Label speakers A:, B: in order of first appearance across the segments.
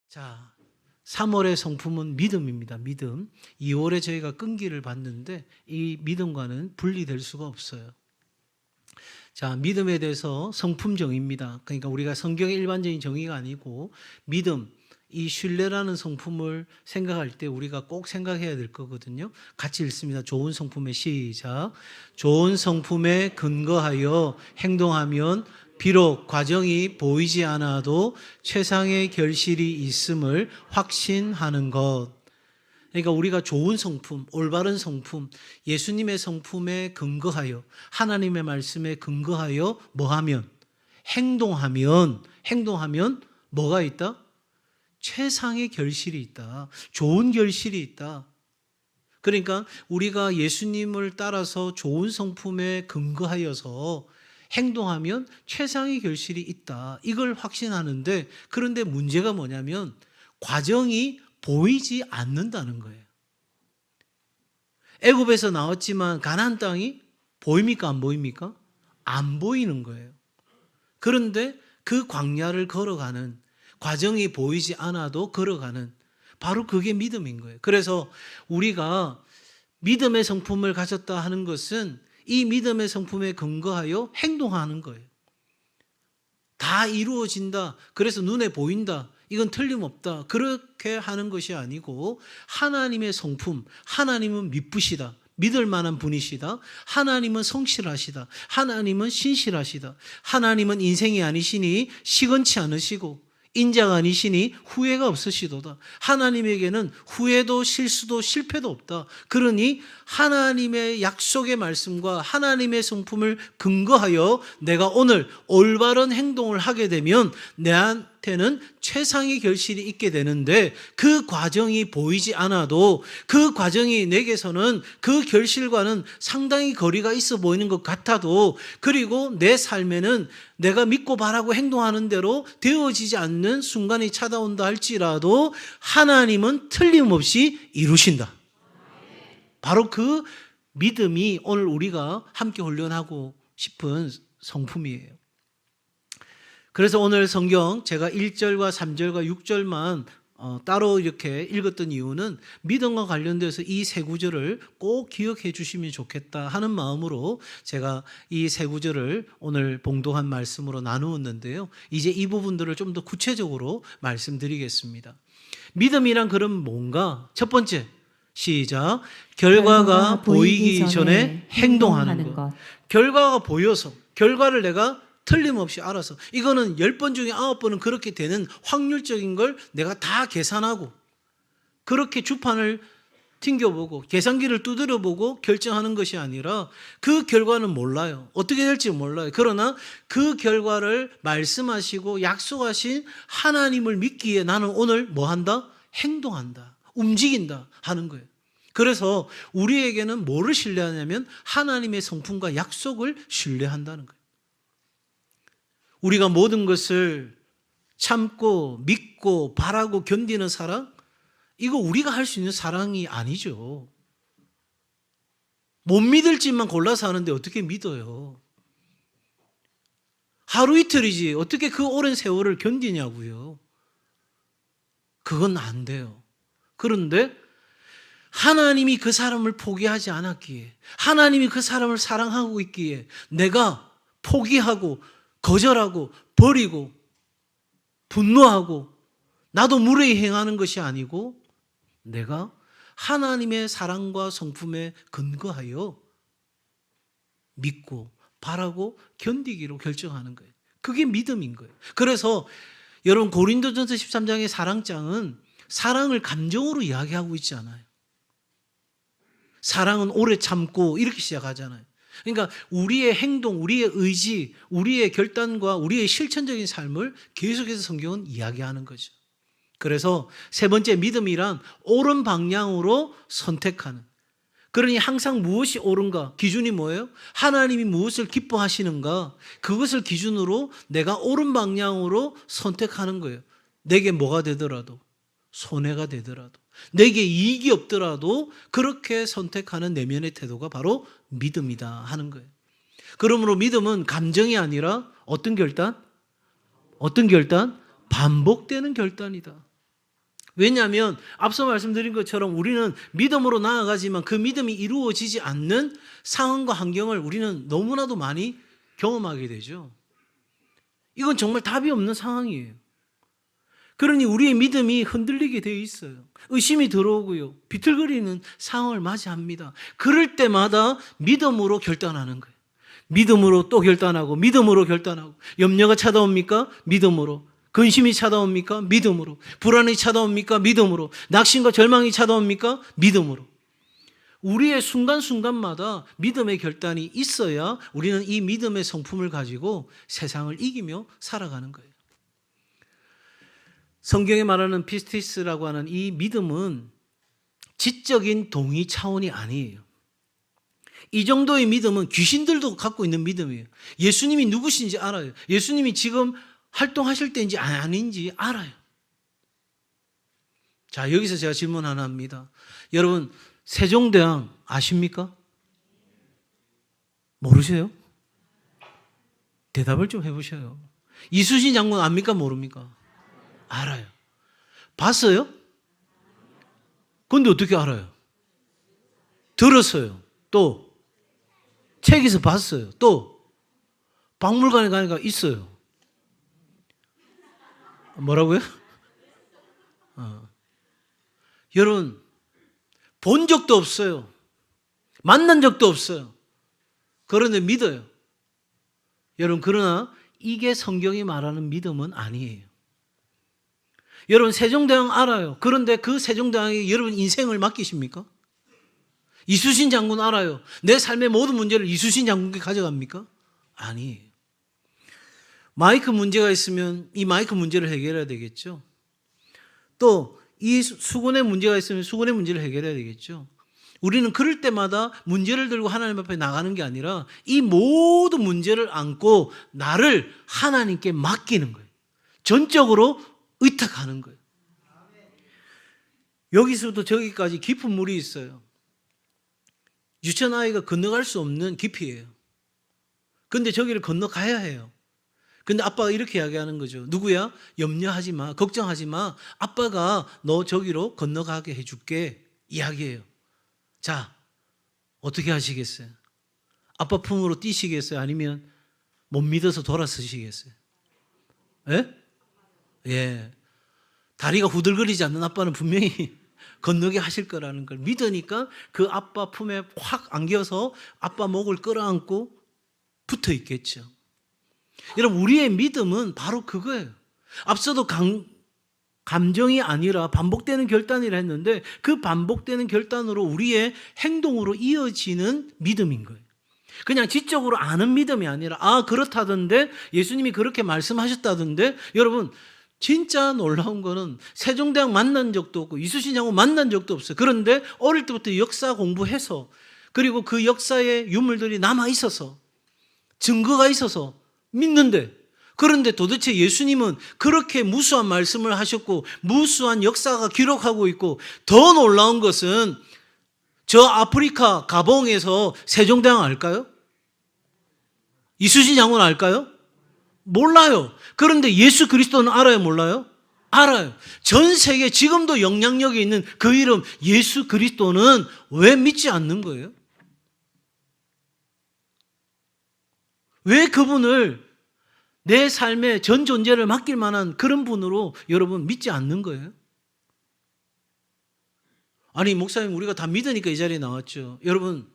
A: 자, 3월의 성품은 믿음입니다. 믿음. 2월에 저희가 끈기를 봤는데 이 믿음과는 분리될 수가 없어요. 자, 믿음에 대해서 성품 정의입니다. 그러니까 우리가 성경의 일반적인 정의가 아니고 믿음, 이 신뢰라는 성품을 생각할 때 우리가 꼭 생각해야 될 거거든요. 같이 읽습니다. 좋은 성품의 시작. 좋은 성품에 근거하여 행동하면 비록 과정이 보이지 않아도 최상의 결실이 있음을 확신하는 것. 그러니까 우리가 좋은 성품, 올바른 성품, 예수님의 성품에 근거하여 하나님의 말씀에 근거하여 뭐하면? 행동하면 뭐가 있다? 최상의 결실이 있다. 좋은 결실이 있다. 그러니까 우리가 예수님을 따라서 좋은 성품에 근거하여서 행동하면 최상의 결실이 있다. 이걸 확신하는데 그런데 문제가 뭐냐면 과정이 보이지 않는다는 거예요. 애굽에서 나왔지만 가나안 땅이 보입니까? 안 보입니까? 안 보이는 거예요. 그런데 그 광야를 걸어가는 과정이 보이지 않아도 걸어가는 바로 그게 믿음인 거예요. 그래서 우리가 믿음의 성품을 가졌다 하는 것은 이 믿음의 성품에 근거하여 행동하는 거예요. 다 이루어진다. 그래서 눈에 보인다. 이건 틀림없다. 그렇게 하는 것이 아니고 하나님의 성품, 하나님은 미쁘시다. 믿을 만한 분이시다. 하나님은 성실하시다. 하나님은 신실하시다. 하나님은 인생이 아니시니 시건치 않으시고 인자가 아니시니 후회가 없으시도다. 하나님에게는 후회도 실수도 실패도 없다. 그러니 하나님의 약속의 말씀과 하나님의 성품을 근거하여 내가 오늘 올바른 행동을 하게 되면 내한테는 최상의 결실이 있게 되는데 그 과정이 보이지 않아도 그 과정이 내게서는 그 결실과는 상당히 거리가 있어 보이는 것 같아도 그리고 내 삶에는 내가 믿고 바라고 행동하는 대로 되어지지 않는 순간이 찾아온다 할지라도 하나님은 틀림없이 이루신다. 바로 그 믿음이 오늘 우리가 함께 훈련하고 싶은 성품이에요. 그래서 오늘 성경 제가 1절과 3절과 6절만 따로 이렇게 읽었던 이유는 믿음과 관련돼서 이 세 구절을 꼭 기억해 주시면 좋겠다 하는 마음으로 제가 이 세 구절을 오늘 봉독한 말씀으로 나누었는데요. 이제 이 부분들을 좀 더 구체적으로 말씀드리겠습니다. 믿음이란 그럼 뭔가? 첫 번째, 시작. 결과가 보이기 전에 행동하는 것. 결과가 보여서, 결과를 내가 틀림없이 알아서 이거는 10번 중에 9번은 그렇게 되는 확률적인 걸 내가 다 계산하고 그렇게 주판을 튕겨보고 계산기를 두드려보고 결정하는 것이 아니라 그 결과는 몰라요. 어떻게 될지 몰라요. 그러나 그 결과를 말씀하시고 약속하신 하나님을 믿기에 나는 오늘 뭐 한다? 행동한다. 움직인다 하는 거예요. 그래서 우리에게는 뭐를 신뢰하냐면 하나님의 성품과 약속을 신뢰한다는 거예요. 우리가 모든 것을 참고 믿고 바라고 견디는 사랑? 이거 우리가 할 수 있는 사랑이 아니죠. 못 믿을 짓만 골라서 하는데 어떻게 믿어요? 하루 이틀이지 어떻게 그 오랜 세월을 견디냐고요. 그건 안 돼요. 그런데 하나님이 그 사람을 포기하지 않았기에 하나님이 그 사람을 사랑하고 있기에 내가 포기하고 거절하고 버리고 분노하고 나도 무례히 행하는 것이 아니고 내가 하나님의 사랑과 성품에 근거하여 믿고 바라고 견디기로 결정하는 거예요. 그게 믿음인 거예요. 그래서 여러분 고린도전서 13장의 사랑장은 사랑을 감정으로 이야기하고 있지 않아요. 사랑은 오래 참고 이렇게 시작하잖아요. 그러니까 우리의 행동, 우리의 의지, 우리의 결단과 우리의 실천적인 삶을 계속해서 성경은 이야기하는 거죠. 그래서 세 번째 믿음이란 옳은 방향으로 선택하는. 그러니 항상 무엇이 옳은가? 기준이 뭐예요? 하나님이 무엇을 기뻐하시는가? 그것을 기준으로 내가 옳은 방향으로 선택하는 거예요. 내게 뭐가 되더라도, 손해가 되더라도, 내게 이익이 없더라도 그렇게 선택하는 내면의 태도가 바로 믿음이다 하는 거예요. 그러므로 믿음은 감정이 아니라 어떤 결단? 반복되는 결단이다. 왜냐하면 앞서 말씀드린 것처럼 우리는 믿음으로 나아가지만 그 믿음이 이루어지지 않는 상황과 환경을 우리는 너무나도 많이 경험하게 되죠. 이건 정말 답이 없는 상황이에요. 그러니 우리의 믿음이 흔들리게 되어 있어요. 의심이 들어오고요. 비틀거리는 상황을 맞이합니다. 그럴 때마다 믿음으로 결단하는 거예요. 믿음으로 또 결단하고 믿음으로 결단하고 염려가 찾아옵니까? 믿음으로. 근심이 찾아옵니까? 믿음으로. 불안이 찾아옵니까? 믿음으로. 낙심과 절망이 찾아옵니까? 믿음으로. 우리의 순간순간마다 믿음의 결단이 있어야 우리는 이 믿음의 성품을 가지고 세상을 이기며 살아가는 거예요. 성경에 말하는 피스티스라고 하는 이 믿음은 지적인 동의 차원이 아니에요. 이 정도의 믿음은 귀신들도 갖고 있는 믿음이에요. 예수님이 누구신지 알아요. 예수님이 지금 활동하실 때인지 아닌지 알아요. 자, 여기서 제가 질문 하나 합니다. 여러분, 세종대왕 아십니까? 모르세요? 대답을 좀 해보셔요. 이순신 장군 압니까? 모릅니까? 알아요. 봤어요? 근데 어떻게 알아요? 들었어요. 또 책에서 봤어요. 또 박물관에 가니까 있어요. 뭐라고요? 여러분, 본 적도 없어요. 만난 적도 없어요. 그런데 믿어요. 여러분, 그러나 이게 성경이 말하는 믿음은 아니에요. 여러분, 세종대왕 알아요. 그런데 그 세종대왕에게 여러분 인생을 맡기십니까? 이순신 장군 알아요. 내 삶의 모든 문제를 이순신 장군께 가져갑니까? 아니에요. 마이크 문제가 있으면 이 마이크 문제를 해결해야 되겠죠. 또 이 수건의 문제가 있으면 수건의 문제를 해결해야 되겠죠. 우리는 그럴 때마다 문제를 들고 하나님 앞에 나가는 게 아니라 이 모든 문제를 안고 나를 하나님께 맡기는 거예요. 전적으로 의탁하는 거예요. 여기서부터 저기까지 깊은 물이 있어요. 유치원 아이가 건너갈 수 없는 깊이예요. 근데 저기를 건너가야 해요. 근데 아빠가 이렇게 이야기하는 거죠. 누구야? 염려하지 마. 걱정하지 마. 아빠가 너 저기로 건너가게 해줄게. 이야기해요. 자, 어떻게 하시겠어요? 아빠 품으로 뛰시겠어요? 아니면 못 믿어서 돌아서시겠어요? 예? 예. 다리가 후들거리지 않는 아빠는 분명히 건너게 하실 거라는 걸 믿으니까 그 아빠 품에 확 안겨서 아빠 목을 끌어안고 붙어 있겠죠. 여러분, 우리의 믿음은 바로 그거예요. 앞서도 감정이 아니라 반복되는 결단이라 했는데 그 반복되는 결단으로 우리의 행동으로 이어지는 믿음인 거예요. 그냥 지적으로 아는 믿음이 아니라 아, 그렇다던데 예수님이 그렇게 말씀하셨다던데. 여러분, 진짜 놀라운 거는 세종대왕 만난 적도 없고 이순신 장군 만난 적도 없어요. 그런데 어릴 때부터 역사 공부해서 그리고 그 역사의 유물들이 남아 있어서 증거가 있어서 믿는데, 그런데 도대체 예수님은 그렇게 무수한 말씀을 하셨고 무수한 역사가 기록하고 있고 더 놀라운 것은 저 아프리카 가봉에서 세종대왕 알까요? 이순신 장군 알까요? 몰라요. 그런데 예수 그리스도는 알아요, 몰라요? 알아요. 전 세계 지금도 영향력이 있는 그 이름 예수 그리스도는 왜 믿지 않는 거예요? 왜 그분을 내 삶의 전 존재를 맡길 만한 그런 분으로 여러분 믿지 않는 거예요? 아니, 목사님, 우리가 다 믿으니까 이 자리에 나왔죠. 여러분,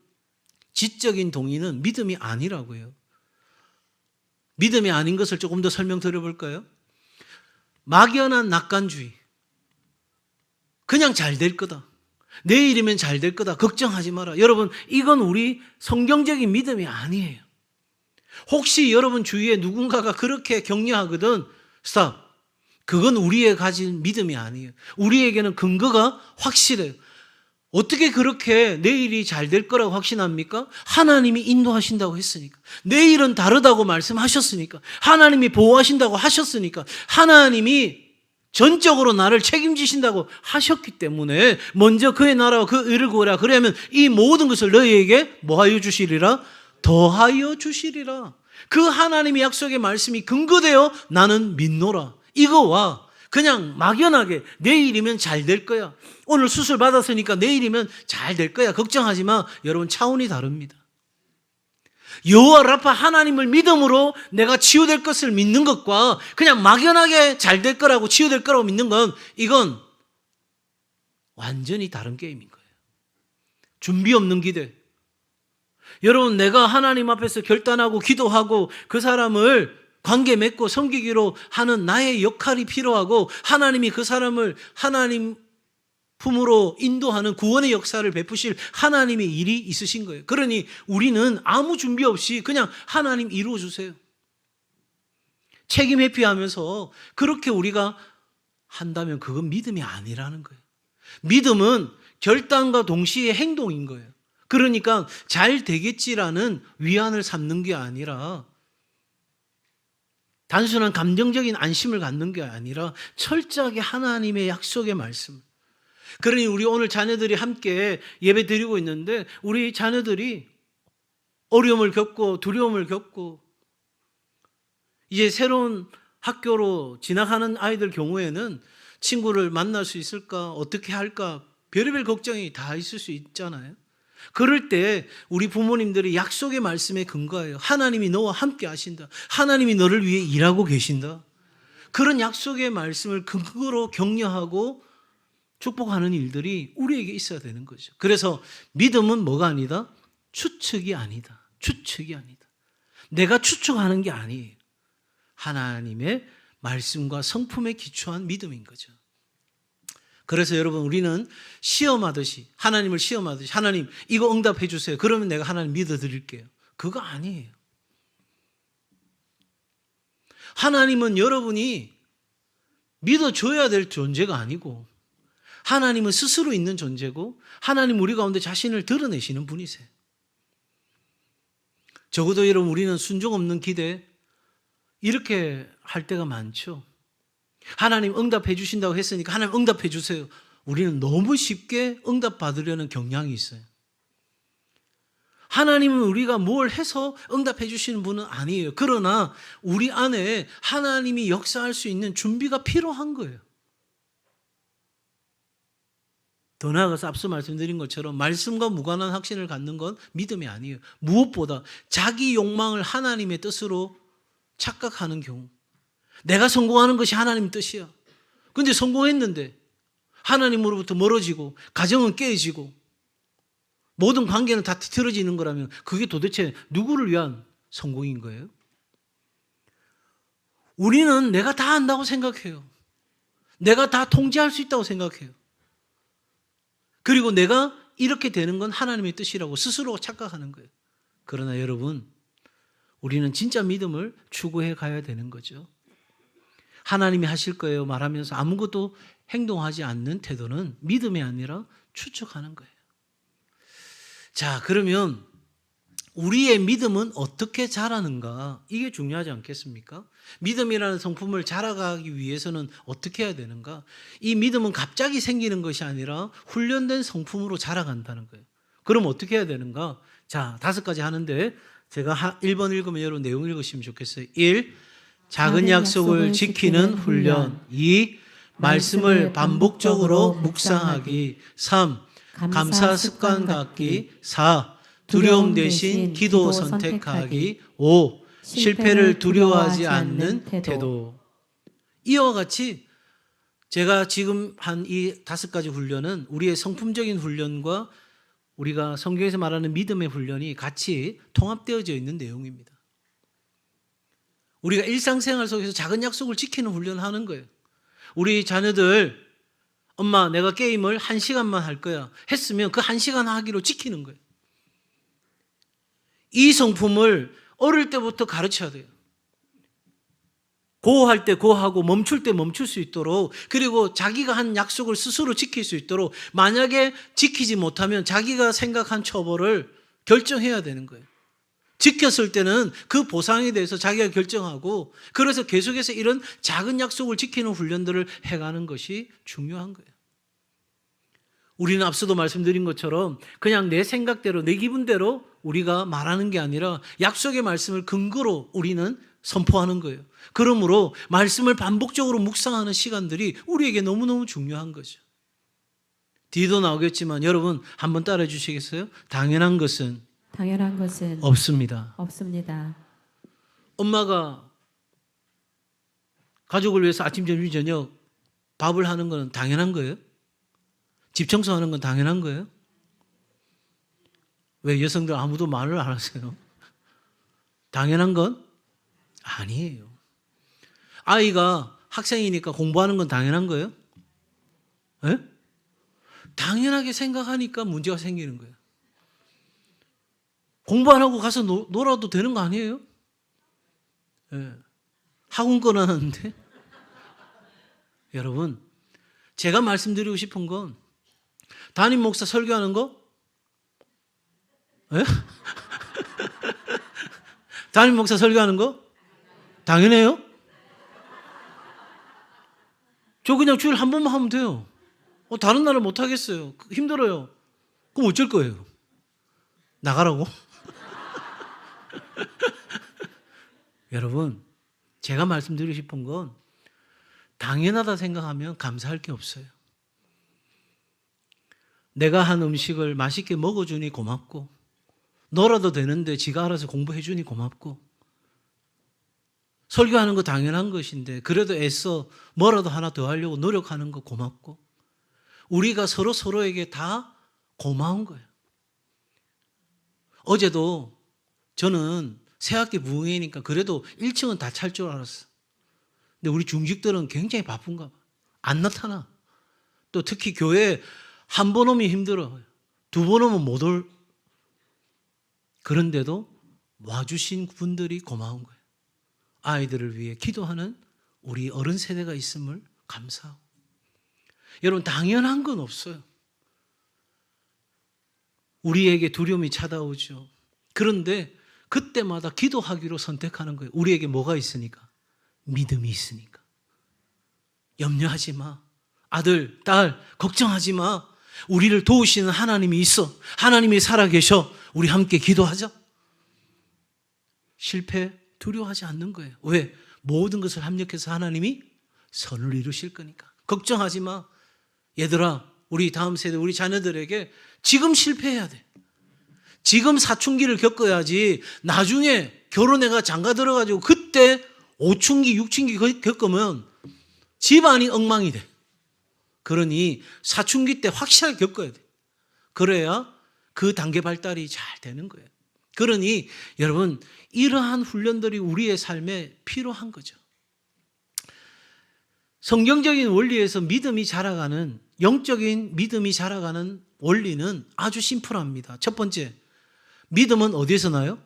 A: 지적인 동의는 믿음이 아니라고요. 믿음이 아닌 것을 조금 더 설명드려볼까요? 막연한 낙관주의. 그냥 잘 될 거다. 내일이면 잘 될 거다. 걱정하지 마라. 여러분, 이건 우리 성경적인 믿음이 아니에요. 혹시 여러분 주위에 누군가가 그렇게 격려하거든, 스탑. 그건 우리의 가진 믿음이 아니에요. 우리에게는 근거가 확실해요. 어떻게 그렇게 내일이 잘 될 거라고 확신합니까? 하나님이 인도하신다고 했으니까. 내일은 다르다고 말씀하셨으니까. 하나님이 보호하신다고 하셨으니까. 하나님이 전적으로 나를 책임지신다고 하셨기 때문에 먼저 그의 나라와 그 의를 구하라. 그러면 이 모든 것을 너희에게 뭐하여 주시리라? 더하여 주시리라. 그 하나님의 약속의 말씀이 근거되어 나는 믿노라. 이거와 그냥 막연하게 내일이면 잘 될 거야. 오늘 수술 받았으니까 내일이면 잘 될 거야. 걱정하지 마. 여러분, 차원이 다릅니다. 여호와 라파 하나님을 믿음으로 내가 치유될 것을 믿는 것과 그냥 막연하게 잘 될 거라고 치유될 거라고 믿는 건 이건 완전히 다른 게임인 거예요. 준비 없는 기대. 여러분, 내가 하나님 앞에서 결단하고 기도하고 그 사람을 관계 맺고 섬기기로 하는 나의 역할이 필요하고 하나님이 그 사람을 하나님 품으로 인도하는 구원의 역사를 베푸실 하나님의 일이 있으신 거예요. 그러니 우리는 아무 준비 없이 그냥 하나님 이루어 주세요. 책임 회피하면서 그렇게 우리가 한다면 그건 믿음이 아니라는 거예요. 믿음은 결단과 동시에 행동인 거예요. 그러니까 잘 되겠지라는 위안을 삼는 게 아니라 단순한 감정적인 안심을 갖는 게 아니라 철저하게 하나님의 약속의 말씀. 그러니 우리 오늘 자녀들이 함께 예배 드리고 있는데 우리 자녀들이 어려움을 겪고 두려움을 겪고 이제 새로운 학교로 진학하는 아이들 경우에는 친구를 만날 수 있을까? 어떻게 할까? 별의별 걱정이 다 있을 수 있잖아요. 그럴 때 우리 부모님들이 약속의 말씀에 근거해요. 하나님이 너와 함께 하신다. 하나님이 너를 위해 일하고 계신다. 그런 약속의 말씀을 근거로 격려하고 축복하는 일들이 우리에게 있어야 되는 거죠. 그래서 믿음은 뭐가 아니다? 추측이 아니다. 추측이 아니다. 내가 추측하는 게 아니에요. 하나님의 말씀과 성품에 기초한 믿음인 거죠. 그래서 여러분, 우리는 시험하듯이 하나님을 시험하듯이 하나님 이거 응답해 주세요. 그러면 내가 하나님 믿어드릴게요. 그거 아니에요. 하나님은 여러분이 믿어줘야 될 존재가 아니고 하나님은 스스로 있는 존재고 하나님 우리 가운데 자신을 드러내시는 분이세요. 적어도 여러분, 우리는 순종 없는 기대 이렇게 할 때가 많죠. 하나님 응답해 주신다고 했으니까 하나님 응답해 주세요. 우리는 너무 쉽게 응답 받으려는 경향이 있어요. 하나님은 우리가 뭘 해서 응답해 주시는 분은 아니에요. 그러나 우리 안에 하나님이 역사할 수 있는 준비가 필요한 거예요. 더 나아가서 앞서 말씀드린 것처럼 말씀과 무관한 확신을 갖는 건 믿음이 아니에요. 무엇보다 자기 욕망을 하나님의 뜻으로 착각하는 경우. 내가 성공하는 것이 하나님 뜻이야. 근데 성공했는데 하나님으로부터 멀어지고 가정은 깨지고 모든 관계는 다 뒤틀어지는 거라면 그게 도대체 누구를 위한 성공인 거예요? 우리는 내가 다 안다고 생각해요. 내가 다 통제할 수 있다고 생각해요. 그리고 내가 이렇게 되는 건 하나님의 뜻이라고 스스로 착각하는 거예요. 그러나 여러분, 우리는 진짜 믿음을 추구해 가야 되는 거죠. 하나님이 하실 거예요 말하면서 아무것도 행동하지 않는 태도는 믿음이 아니라 추측하는 거예요. 자, 그러면 우리의 믿음은 어떻게 자라는가? 이게 중요하지 않겠습니까? 믿음이라는 성품을 자라가기 위해서는 어떻게 해야 되는가? 이 믿음은 갑자기 생기는 것이 아니라 훈련된 성품으로 자라간다는 거예요. 그럼 어떻게 해야 되는가? 자, 5가지 하는데 제가 1번 읽으면 여러분 내용 읽으시면 좋겠어요. 1. 작은 약속을 지키는 훈련. 2. 말씀을 반복적으로 묵상하기. 3. 감사 습관 갖기. 4. 두려움 대신 기도 선택하기. 5. 실패를 두려워하지 않는 태도. 이와 같이 제가 지금 한 이 5가지 훈련은 우리의 성품적인 훈련과 우리가 성경에서 말하는 믿음의 훈련이 같이 통합되어져 있는 내용입니다. 우리가 일상생활 속에서 작은 약속을 지키는 훈련을 하는 거예요. 우리 자녀들, 엄마 내가 게임을 1시간만 할 거야 했으면 그 1시간 하기로 지키는 거예요. 이 성품을 어릴 때부터 가르쳐야 돼요. 고할 때 고하고 멈출 때 멈출 수 있도록, 그리고 자기가 한 약속을 스스로 지킬 수 있도록, 만약에 지키지 못하면 자기가 생각한 처벌을 결정해야 되는 거예요. 지켰을 때는 그 보상에 대해서 자기가 결정하고, 그래서 계속해서 이런 작은 약속을 지키는 훈련들을 해가는 것이 중요한 거예요. 우리는 앞서도 말씀드린 것처럼 그냥 내 생각대로 내 기분대로 우리가 말하는 게 아니라 약속의 말씀을 근거로 우리는 선포하는 거예요. 그러므로 말씀을 반복적으로 묵상하는 시간들이 우리에게 너무너무 중요한 거죠. 뒤도 나오겠지만 여러분 한번 따라해 주시겠어요? 당연한 것은 없습니다. 엄마가 가족을 위해서 아침, 점심, 저녁 밥을 하는 건 당연한 거예요? 집 청소하는 건 당연한 거예요? 왜 여성들 아무도 말을 안 하세요? 당연한 건 아니에요. 아이가 학생이니까 공부하는 건 당연한 거예요? 예? 당연하게 생각하니까 문제가 생기는 거예요. 공부 안 하고 가서 놀아도 되는 거 아니에요? 예. 학원 끊어놨는데? 여러분, 제가 말씀드리고 싶은 건 담임 목사 설교하는 거? 예? 담임 목사 설교하는 거? 당연해요? 저 그냥 주일 한 번만 하면 돼요. 다른 날은 못 하겠어요. 힘들어요. 그럼 어쩔 거예요? 나가라고? 여러분, 제가 말씀드리고 싶은 건 당연하다 생각하면 감사할 게 없어요. 내가 한 음식을 맛있게 먹어주니 고맙고, 놀아도 되는데 지가 알아서 공부해주니 고맙고, 설교하는 거 당연한 것인데 그래도 애써 뭐라도 하나 더 하려고 노력하는 거 고맙고, 우리가 서로에게 다 고마운 거예요. 어제도 저는 새학기 부흥회니까 그래도 1층은 다 찰 줄 알았어. 근데 우리 중직들은 굉장히 바쁜가 봐. 안 나타나. 또 특히 교회 한 번 오면 힘들어. 두 번 오면 못 올. 그런데도 와주신 분들이 고마운 거예요. 아이들을 위해 기도하는 우리 어른 세대가 있음을 감사하고. 여러분, 당연한 건 없어요. 우리에게 두려움이 찾아오죠. 그런데 그때마다 기도하기로 선택하는 거예요. 우리에게 뭐가 있으니까? 믿음이 있으니까. 염려하지 마. 아들, 딸, 걱정하지 마. 우리를 도우시는 하나님이 있어. 하나님이 살아계셔. 우리 함께 기도하자. 실패 두려워하지 않는 거예요. 왜? 모든 것을 합력해서 하나님이 선을 이루실 거니까. 걱정하지 마. 얘들아, 우리 다음 세대, 우리 자녀들에게 지금 실패해야 돼. 지금 사춘기를 겪어야지 나중에 결혼해가 장가 들어가지고 그때 5춘기, 6춘기 겪으면 집안이 엉망이 돼. 그러니 사춘기 때 확실하게 겪어야 돼. 그래야 그 단계 발달이 잘 되는 거예요. 그러니 여러분, 이러한 훈련들이 우리의 삶에 필요한 거죠. 성경적인 원리에서 믿음이 자라가는, 영적인 믿음이 자라가는 원리는 아주 심플합니다. 첫 번째, 믿음은 어디에서 나요?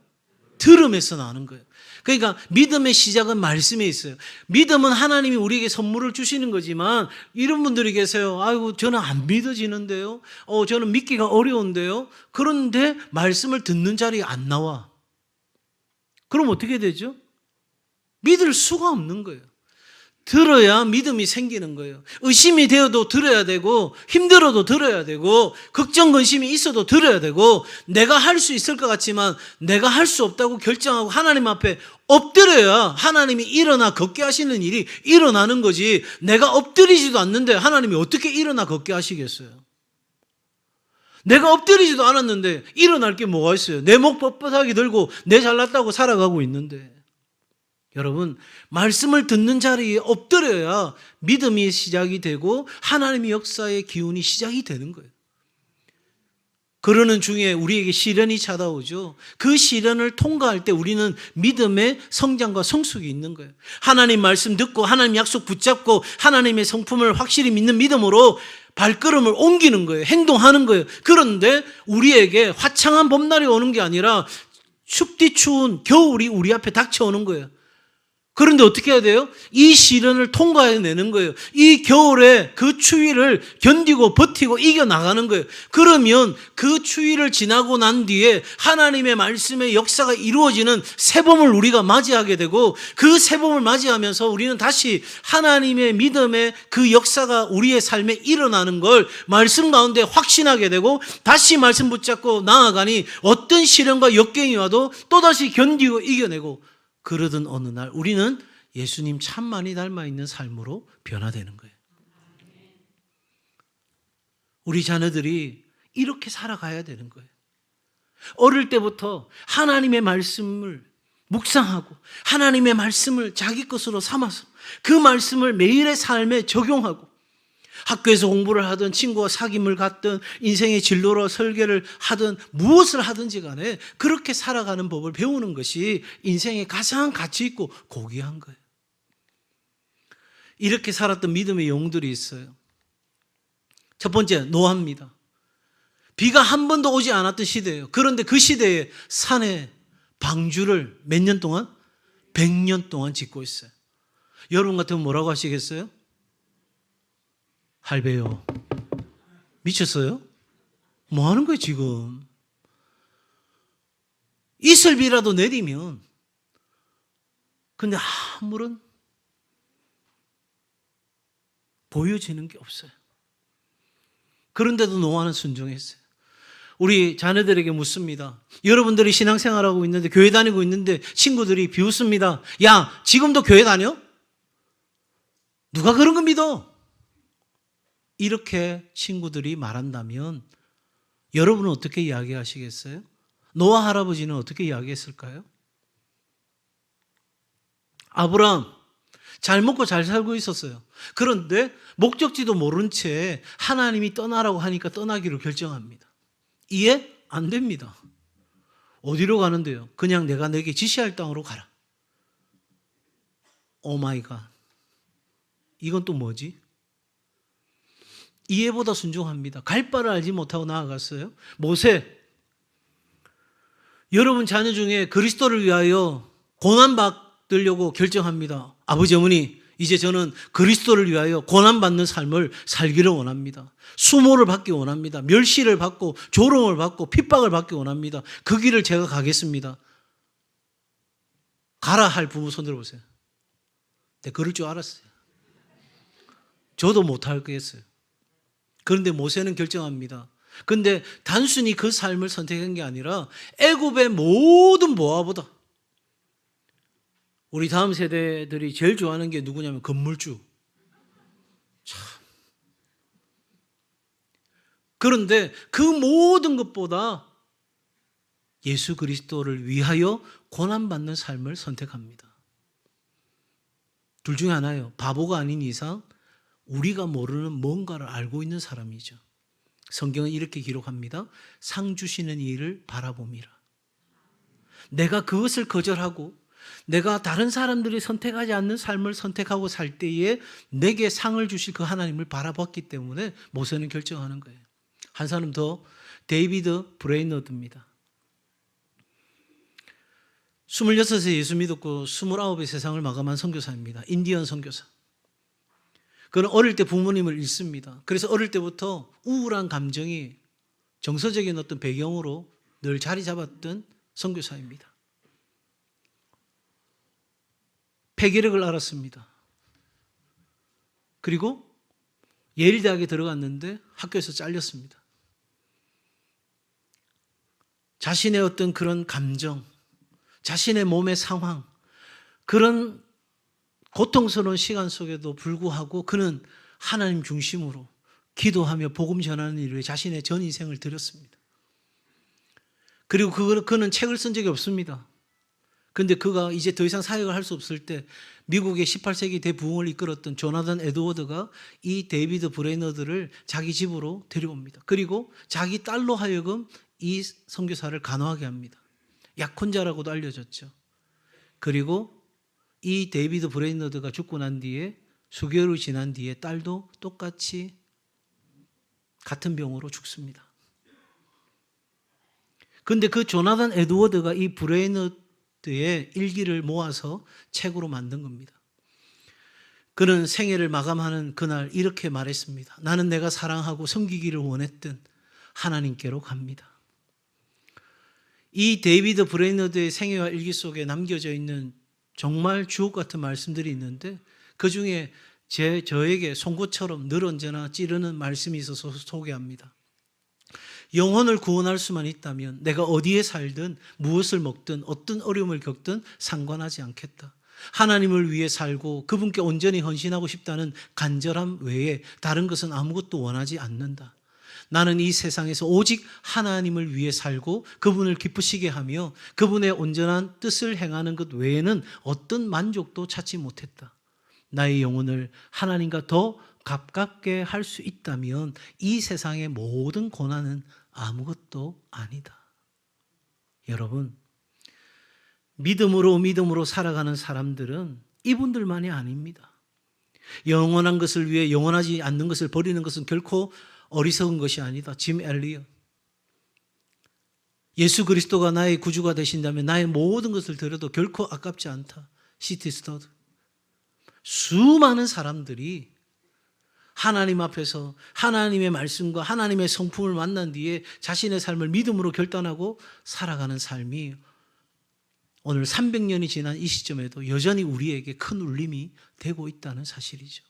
A: 들음에서 나는 거예요. 그러니까 믿음의 시작은 말씀에 있어요. 믿음은 하나님이 우리에게 선물을 주시는 거지만 이런 분들이 계세요. 아이고, 저는 안 믿어지는데요. 저는 믿기가 어려운데요. 그런데 말씀을 듣는 자리에 안 나와. 그럼 어떻게 되죠? 믿을 수가 없는 거예요. 들어야 믿음이 생기는 거예요. 의심이 되어도 들어야 되고, 힘들어도 들어야 되고, 걱정, 근심이 있어도 들어야 되고, 내가 할 수 있을 것 같지만 내가 할 수 없다고 결정하고 하나님 앞에 엎드려야 하나님이 일어나 걷게 하시는 일이 일어나는 거지. 내가 엎드리지도 않는데 하나님이 어떻게 일어나 걷게 하시겠어요? 내가 엎드리지도 않았는데 일어날 게 뭐가 있어요? 내 목 뻣뻣하게 들고 내 잘났다고 살아가고 있는데. 여러분, 말씀을 듣는 자리에 엎드려야 믿음이 시작이 되고 하나님의 역사의 기운이 시작이 되는 거예요. 그러는 중에 우리에게 시련이 찾아오죠. 그 시련을 통과할 때 우리는 믿음의 성장과 성숙이 있는 거예요. 하나님 말씀 듣고 하나님 약속 붙잡고 하나님의 성품을 확실히 믿는 믿음으로 발걸음을 옮기는 거예요. 행동하는 거예요. 그런데 우리에게 화창한 봄날이 오는 게 아니라 춥디 추운 겨울이 우리 앞에 닥쳐오는 거예요. 그런데 어떻게 해야 돼요? 이 시련을 통과해내는 거예요. 이 겨울에 그 추위를 견디고 버티고 이겨나가는 거예요. 그러면 그 추위를 지나고 난 뒤에 하나님의 말씀의 역사가 이루어지는 새봄을 우리가 맞이하게 되고, 그 새봄을 맞이하면서 우리는 다시 하나님의 믿음의 그 역사가 우리의 삶에 일어나는 걸 말씀 가운데 확신하게 되고, 다시 말씀 붙잡고 나아가니 어떤 시련과 역경이 와도 또다시 견디고 이겨내고, 그러던 어느 날 우리는 예수님 참 많이 닮아 있는 삶으로 변화되는 거예요. 우리 자녀들이 이렇게 살아가야 되는 거예요. 어릴 때부터 하나님의 말씀을 묵상하고 하나님의 말씀을 자기 것으로 삼아서 그 말씀을 매일의 삶에 적용하고 학교에서 공부를 하든 친구와 사귐을 갖든 인생의 진로로 설계를 하든 무엇을 하든지 간에 그렇게 살아가는 법을 배우는 것이 인생의 가장 가치 있고 고귀한 거예요. 이렇게 살았던 믿음의 영웅들이 있어요. 첫 번째, 노아입니다. 비가 한 번도 오지 않았던 시대예요. 그런데 그 시대에 산에 방주를 몇 년 동안? 100년 동안 짓고 있어요. 여러분 같으면 뭐라고 하시겠어요? 할배요. 미쳤어요? 뭐 하는 거예요 지금? 이슬비라도 내리면 근데 아무런 보여지는 게 없어요. 그런데도 노아는 순종했어요. 우리 자녀들에게 묻습니다. 여러분들이 신앙생활하고 있는데 교회 다니고 있는데 친구들이 비웃습니다. 야, 지금도 교회 다녀? 누가 그런 거 믿어? 이렇게 친구들이 말한다면 여러분은 어떻게 이야기하시겠어요? 노아 할아버지는 어떻게 이야기했을까요? 아브라함 잘 먹고 잘 살고 있었어요. 그런데 목적지도 모른 채 하나님이 떠나라고 하니까 떠나기로 결정합니다. 이해 안 됩니다. 어디로 가는데요? 그냥 내가 내게 지시할 땅으로 가라. 오 마이 갓. 이건 또 뭐지? 이해보다 순종합니다. 갈 바를 알지 못하고 나아갔어요. 모세, 여러분 자녀 중에 그리스도를 위하여 고난받으려고 결정합니다. 아버지 어머니, 이제 저는 그리스도를 위하여 고난받는 삶을 살기를 원합니다. 수모를 받기 원합니다. 멸시를 받고 조롱을 받고 핍박을 받기 원합니다. 그 길을 제가 가겠습니다. 가라 할 부모 손 들어보세요. 내가 그럴 줄 알았어요. 저도 못할 거였어요. 그런데 모세는 결정합니다. 그런데 단순히 그 삶을 선택한 게 아니라 애굽의 모든 모아보다 우리 다음 세대들이 제일 좋아하는 게 누구냐면 건물주. 참. 그런데 그 모든 것보다 예수 그리스도를 위하여 고난받는 삶을 선택합니다. 둘 중에 하나예요. 바보가 아닌 이상 우리가 모르는 뭔가를 알고 있는 사람이죠. 성경은 이렇게 기록합니다. 상 주시는 이를 바라봄이라. 내가 그것을 거절하고 내가 다른 사람들이 선택하지 않는 삶을 선택하고 살 때에 내게 상을 주실 그 하나님을 바라봤기 때문에 모세는 결정하는 거예요. 한 사람 더, 데이비드 브레이너드입니다. 26세 예수 믿었고 29의 세상을 마감한 선교사입니다. 인디언 선교사. 그는 어릴 때 부모님을 잃습니다. 그래서 어릴 때부터 우울한 감정이 정서적인 어떤 배경으로 늘 자리 잡았던 선교사입니다. 폐결핵을 앓았습니다. 그리고 예일대학에 들어갔는데 학교에서 잘렸습니다. 자신의 어떤 그런 감정, 자신의 몸의 상황, 그런 고통스러운 시간 속에도 불구하고 그는 하나님 중심으로 기도하며 복음 전하는 일에 자신의 전 인생을 드렸습니다. 그리고 그는 책을 쓴 적이 없습니다. 그런데 그가 이제 더 이상 사역을 할 수 없을 때 미국의 18세기 대부흥을 이끌었던 조나단 에드워드가 이 데이비드 브레이너드를 자기 집으로 데려옵니다. 그리고 자기 딸로 하여금 이 선교사를 간호하게 합니다. 약혼자라고도 알려졌죠. 그리고 이 데이비드 브레이너드가 죽고 난 뒤에 수개월이 지난 뒤에 딸도 똑같이 같은 병으로 죽습니다. 그런데 그 조나단 에드워드가 이 브레이너드의 일기를 모아서 책으로 만든 겁니다. 그는 생애를 마감하는 그날 이렇게 말했습니다. 나는 내가 사랑하고 섬기기를 원했던 하나님께로 갑니다. 이 데이비드 브레이너드의 생애와 일기 속에 남겨져 있는 정말 주옥 같은 말씀들이 있는데 그 중에 저에게 송곳처럼 늘 언제나 찌르는 말씀이 있어서 소개합니다. 영혼을 구원할 수만 있다면 내가 어디에 살든 무엇을 먹든 어떤 어려움을 겪든 상관하지 않겠다. 하나님을 위해 살고 그분께 온전히 헌신하고 싶다는 간절함 외에 다른 것은 아무것도 원하지 않는다. 나는 이 세상에서 오직 하나님을 위해 살고 그분을 기쁘시게 하며 그분의 온전한 뜻을 행하는 것 외에는 어떤 만족도 찾지 못했다. 나의 영혼을 하나님과 더 가깝게 할 수 있다면 이 세상의 모든 고난은 아무것도 아니다. 여러분, 믿음으로 살아가는 사람들은 이분들만이 아닙니다. 영원한 것을 위해 영원하지 않는 것을 버리는 것은 결코 어리석은 것이 아니다. 짐 엘리엇. 예수 그리스도가 나의 구주가 되신다면 나의 모든 것을 들여도 결코 아깝지 않다. C.T. 스터드. 수많은 사람들이 하나님 앞에서 하나님의 말씀과 하나님의 성품을 만난 뒤에 자신의 삶을 믿음으로 결단하고 살아가는 삶이 오늘 300년이 지난 이 시점에도 여전히 우리에게 큰 울림이 되고 있다는 사실이죠.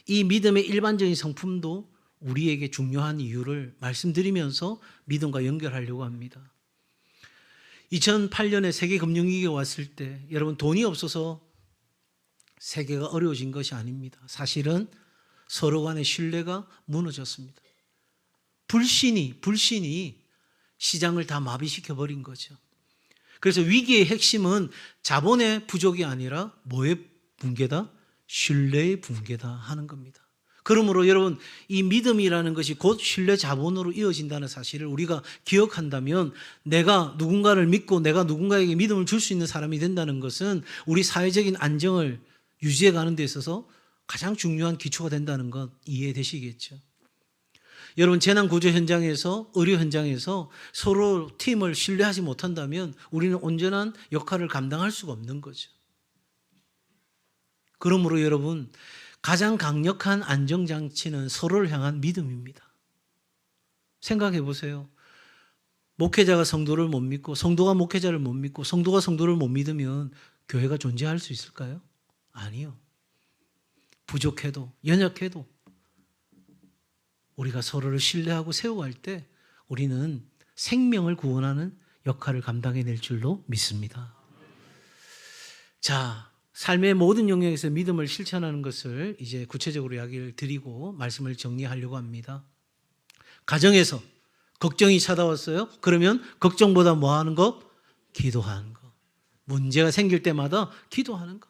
A: 이 믿음의 일반적인 성품도 우리에게 중요한 이유를 말씀드리면서 믿음과 연결하려고 합니다. 2008년에 세계 금융위기가 왔을 때 여러분, 돈이 없어서 세계가 어려워진 것이 아닙니다. 사실은 서로 간의 신뢰가 무너졌습니다. 불신이 시장을 다 마비시켜버린 거죠. 그래서 위기의 핵심은 자본의 부족이 아니라 뭐의 붕괴다? 신뢰의 붕괴다 하는 겁니다. 그러므로 여러분, 이 믿음이라는 것이 곧 신뢰 자본으로 이어진다는 사실을 우리가 기억한다면 내가 누군가를 믿고 내가 누군가에게 믿음을 줄 수 있는 사람이 된다는 것은 우리 사회적인 안정을 유지해 가는 데 있어서 가장 중요한 기초가 된다는 것 이해되시겠죠? 여러분, 재난구조 현장에서, 의료 현장에서 서로 팀을 신뢰하지 못한다면 우리는 온전한 역할을 감당할 수가 없는 거죠. 그러므로 여러분, 가장 강력한 안정장치는 서로를 향한 믿음입니다. 생각해 보세요. 목회자가 성도를 못 믿고 성도가 목회자를 못 믿고 성도가 성도를 못 믿으면 교회가 존재할 수 있을까요? 아니요. 부족해도 연약해도 우리가 서로를 신뢰하고 세워갈 때 우리는 생명을 구원하는 역할을 감당해낼 줄로 믿습니다. 자, 삶의 모든 영역에서 믿음을 실천하는 것을 이제 구체적으로 이야기를 드리고 말씀을 정리하려고 합니다. 가정에서 걱정이 찾아왔어요? 그러면 걱정보다 뭐 하는 것? 기도하는 것. 문제가 생길 때마다 기도하는 것.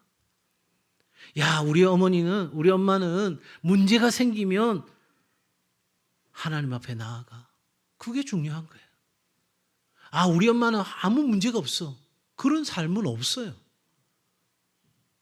A: 야, 우리 엄마는 문제가 생기면 하나님 앞에 나아가. 그게 중요한 거예요. 아, 우리 엄마는 아무 문제가 없어. 그런 삶은 없어요.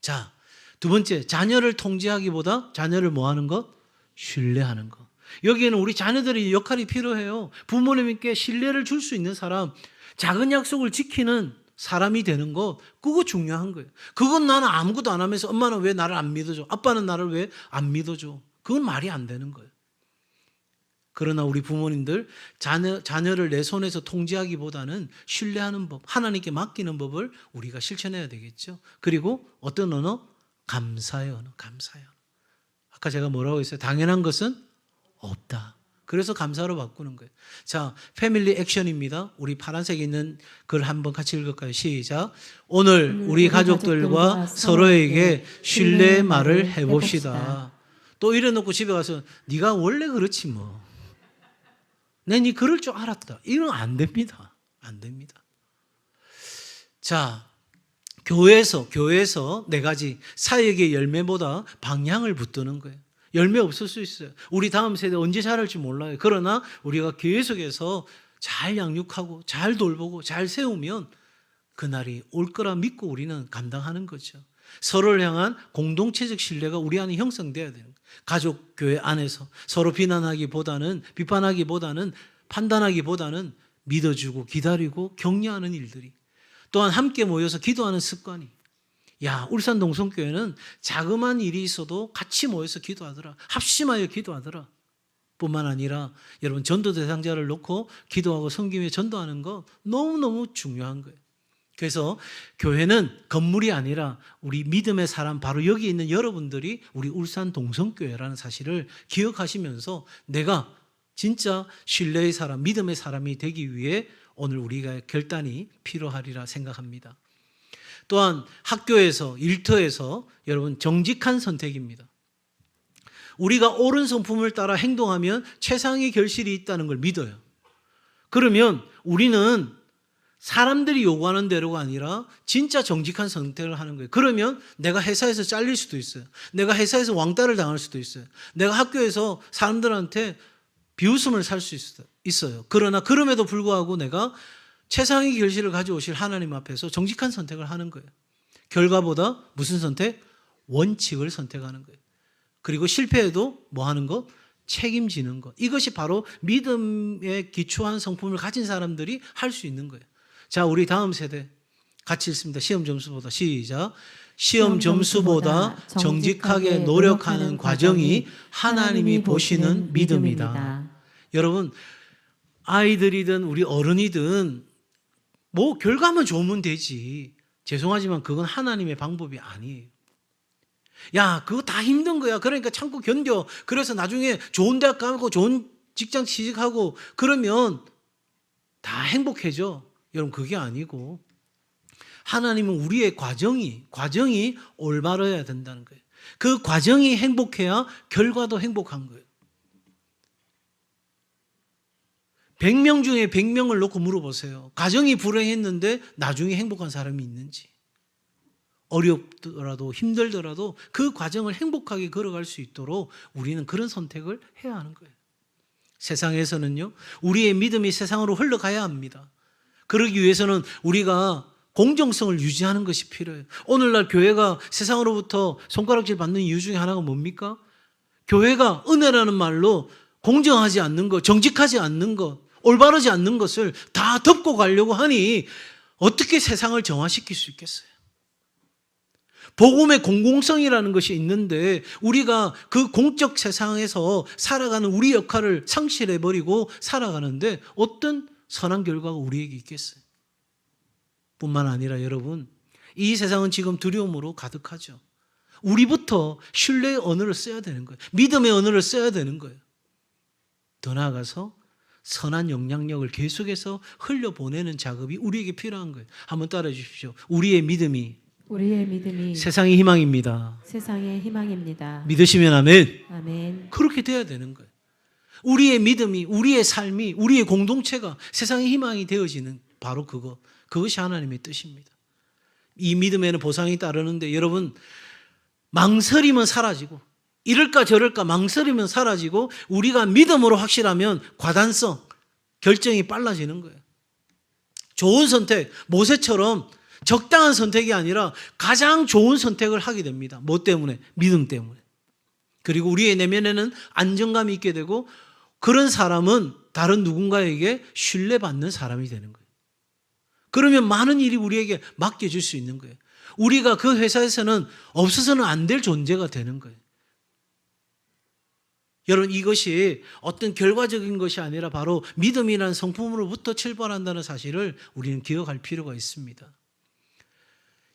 A: 자, 두 번째, 자녀를 통제하기보다 자녀를 뭐 하는 것? 신뢰하는 것. 여기에는 우리 자녀들의 역할이 필요해요. 부모님께 신뢰를 줄 수 있는 사람, 작은 약속을 지키는 사람이 되는 것, 그거 중요한 거예요. 그건 나는 아무것도 안 하면서 엄마는 왜 나를 안 믿어줘? 아빠는 나를 왜 안 믿어줘? 그건 말이 안 되는 거예요. 그러나 우리 부모님들 자녀를 내 손에서 통제하기보다는 신뢰하는 법, 하나님께 맡기는 법을 우리가 실천해야 되겠죠. 그리고 어떤 언어? 감사의 언어, 감사의 언어. 아까 제가 뭐라고 했어요? 당연한 것은 없다. 그래서 감사로 바꾸는 거예요. 자, 패밀리 액션입니다. 우리 파란색에 있는 글 한번 같이 읽을까요? 시작. 오늘 우리 가족들과 서로에게 신뢰의 말을 해봅시다. 또 이래놓고 집에 가서 네가 원래 그렇지 뭐. 내 네 그럴 줄 알았다. 이건 안 됩니다. 안 됩니다. 자, 교회에서 네 가지 사역의 열매보다 방향을 붙드는 거예요. 열매 없을 수 있어요. 우리 다음 세대 언제 자랄지 몰라요. 그러나 우리가 계속해서 잘 양육하고 잘 돌보고 잘 세우면 그날이 올 거라 믿고 우리는 감당하는 거죠. 서로를 향한 공동체적 신뢰가 우리 안에 형성돼야 되는 거예요. 가족, 교회 안에서 서로 비판하기보다는 판단하기보다는 믿어주고 기다리고 격려하는 일들이, 또한 함께 모여서 기도하는 습관이. 야, 울산 동성교회는 자그마한 일이 있어도 같이 모여서 기도하더라. 합심하여 기도하더라. 뿐만 아니라 여러분, 전도 대상자를 놓고 기도하고 섬김에 전도하는 거 너무너무 중요한 거예요. 그래서 교회는 건물이 아니라 우리 믿음의 사람, 바로 여기 있는 여러분들이 우리 울산 동성교회라는 사실을 기억하시면서 내가 진짜 신뢰의 사람, 믿음의 사람이 되기 위해 오늘 우리가 결단이 필요하리라 생각합니다. 또한 학교에서, 일터에서 여러분 정직한 선택입니다. 우리가 옳은 성품을 따라 행동하면 최상의 결실이 있다는 걸 믿어요. 그러면 우리는 사람들이 요구하는 대로가 아니라 진짜 정직한 선택을 하는 거예요. 그러면 내가 회사에서 잘릴 수도 있어요. 내가 회사에서 왕따를 당할 수도 있어요. 내가 학교에서 사람들한테 비웃음을 살 수 있어요. 그러나 그럼에도 불구하고 내가 최상의 결실을 가져오실 하나님 앞에서 정직한 선택을 하는 거예요. 결과보다 무슨 선택? 원칙을 선택하는 거예요. 그리고 실패해도 뭐 하는 것? 책임지는 것. 이것이 바로 믿음에 기초한 성품을 가진 사람들이 할 수 있는 거예요. 자, 우리 다음 세대 같이 읽습니다. 시험 점수보다. 시작. 시험 점수보다 정직하게 노력하는 과정이 하나님이 보시는 믿음이다. 여러분, 아이들이든 우리 어른이든 뭐 결과만 좋으면 되지. 죄송하지만 그건 하나님의 방법이 아니에요. 야, 그거 다 힘든 거야. 그러니까 참고 견뎌. 그래서 나중에 좋은 대학 가고 좋은 직장 취직하고 그러면 다 행복해져. 여러분, 그게 아니고 하나님은 우리의 과정이 올바라야 된다는 거예요. 그 과정이 행복해야 결과도 행복한 거예요. 100명 중에 100명을 놓고 물어보세요. 가정이 불행했는데 나중에 행복한 사람이 있는지. 어렵더라도 힘들더라도 그 과정을 행복하게 걸어갈 수 있도록 우리는 그런 선택을 해야 하는 거예요. 세상에서는요, 우리의 믿음이 세상으로 흘러가야 합니다. 그러기 위해서는 우리가 공정성을 유지하는 것이 필요해요. 오늘날 교회가 세상으로부터 손가락질 받는 이유 중에 하나가 뭡니까? 교회가 은혜라는 말로 공정하지 않는 것, 정직하지 않는 것, 올바르지 않는 것을 다 덮고 가려고 하니 어떻게 세상을 정화시킬 수 있겠어요? 복음의 공공성이라는 것이 있는데 우리가 그 공적 세상에서 살아가는 우리 역할을 상실해버리고 살아가는데 어떤 선한 결과가 우리에게 있겠어요? 뿐만 아니라 여러분, 이 세상은 지금 두려움으로 가득하죠. 우리부터 신뢰의 언어를 써야 되는 거예요. 믿음의 언어를 써야 되는 거예요. 더 나아가서 선한 영향력을 계속해서 흘려보내는 작업이 우리에게 필요한 거예요. 한번 따라해 주십시오. 우리의 믿음이 세상의 희망입니다.
B: 세상의 희망입니다.
A: 믿으시면 아멘.
B: 아멘.
A: 그렇게 돼야 되는 거예요. 우리의 믿음이, 우리의 삶이, 우리의 공동체가 세상의 희망이 되어지는 바로 그것이 하나님의 뜻입니다. 이 믿음에는 보상이 따르는데 여러분, 망설이면 사라지고 이럴까 저럴까 망설이면 사라지고 우리가 믿음으로 확실하면 과단성, 결정이 빨라지는 거예요. 좋은 선택, 모세처럼 적당한 선택이 아니라 가장 좋은 선택을 하게 됩니다. 뭐 때문에? 믿음 때문에. 그리고 우리의 내면에는 안정감이 있게 되고 그런 사람은 다른 누군가에게 신뢰받는 사람이 되는 거예요. 그러면 많은 일이 우리에게 맡겨질 수 있는 거예요. 우리가 그 회사에서는 없어서는 안 될 존재가 되는 거예요. 여러분, 이것이 어떤 결과적인 것이 아니라 바로 믿음이라는 성품으로부터 출발한다는 사실을 우리는 기억할 필요가 있습니다.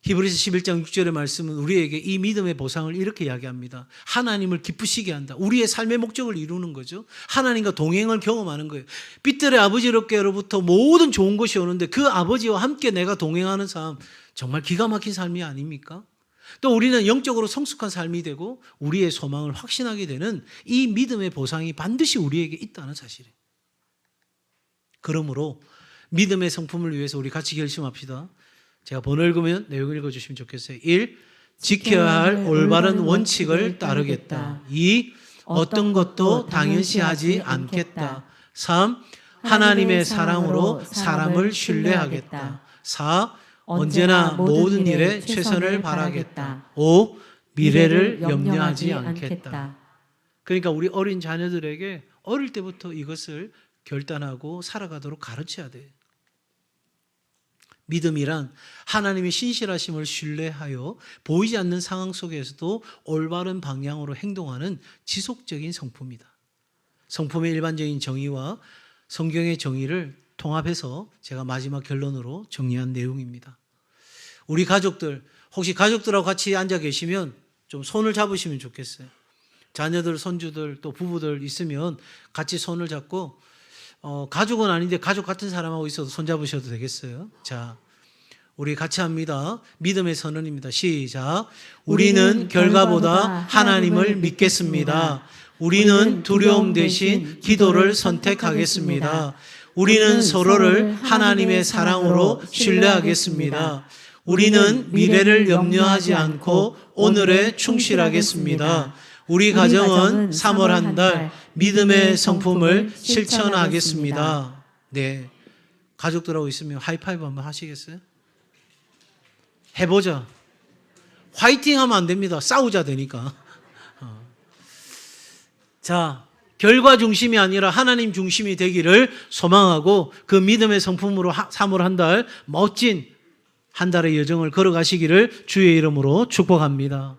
A: 히브리서 11장 6절의 말씀은 우리에게 이 믿음의 보상을 이렇게 이야기합니다. 하나님을 기쁘시게 한다. 우리의 삶의 목적을 이루는 거죠. 하나님과 동행을 경험하는 거예요. 빛들의 아버지로부터 모든 좋은 것이 오는데 그 아버지와 함께 내가 동행하는 삶, 정말 기가 막힌 삶이 아닙니까? 또 우리는 영적으로 성숙한 삶이 되고 우리의 소망을 확신하게 되는 이 믿음의 보상이 반드시 우리에게 있다는 사실이에요. 그러므로 믿음의 성품을 위해서 우리 같이 결심합시다. 제가 번호 읽으면 내용을 읽어주시면 좋겠어요. 1. 지켜야 할 올바른 원칙을 따르겠다. 2. 어떤 것도 당연시하지 않겠다. 3. 하나님의 사랑으로 사람을 신뢰하겠다. 4. 언제나 모든 일에 최선을 바라겠다. 5. 미래를 염려하지 않겠다. 그러니까 우리 어린 자녀들에게 어릴 때부터 이것을 결단하고 살아가도록 가르쳐야 돼요. 믿음이란 하나님의 신실하심을 신뢰하여 보이지 않는 상황 속에서도 올바른 방향으로 행동하는 지속적인 성품이다. 성품의 일반적인 정의와 성경의 정의를 통합해서 제가 마지막 결론으로 정리한 내용입니다. 우리 가족들, 혹시 가족들하고 같이 앉아 계시면 좀 손을 잡으시면 좋겠어요. 자녀들, 손주들, 또 부부들 있으면 같이 손을 잡고, 가족은 아닌데 가족 같은 사람하고 있어도 손 잡으셔도 되겠어요. 자, 우리 같이 합니다. 믿음의 선언입니다. 시작. 우리는 결과보다 하나님을 믿겠습니다. 우리는 두려움 대신 기도를 선택하겠습니다. 우리는 서로를 하나님의 사랑으로 신뢰하겠습니다. 우리는 미래를 염려하지 않고 오늘에 충실하겠습니다. 우리 가정은 3월 한 달 믿음의 성품을 실천하겠습니다. 네, 가족들하고 있으면 하이파이브 한번 하시겠어요? 해보자. 화이팅 하면 안 됩니다. 싸우자 되니까. 자, 결과 중심이 아니라 하나님 중심이 되기를 소망하고 그 믿음의 성품으로 3월 한 달 멋진 한 달의 여정을 걸어가시기를 주의 이름으로 축복합니다.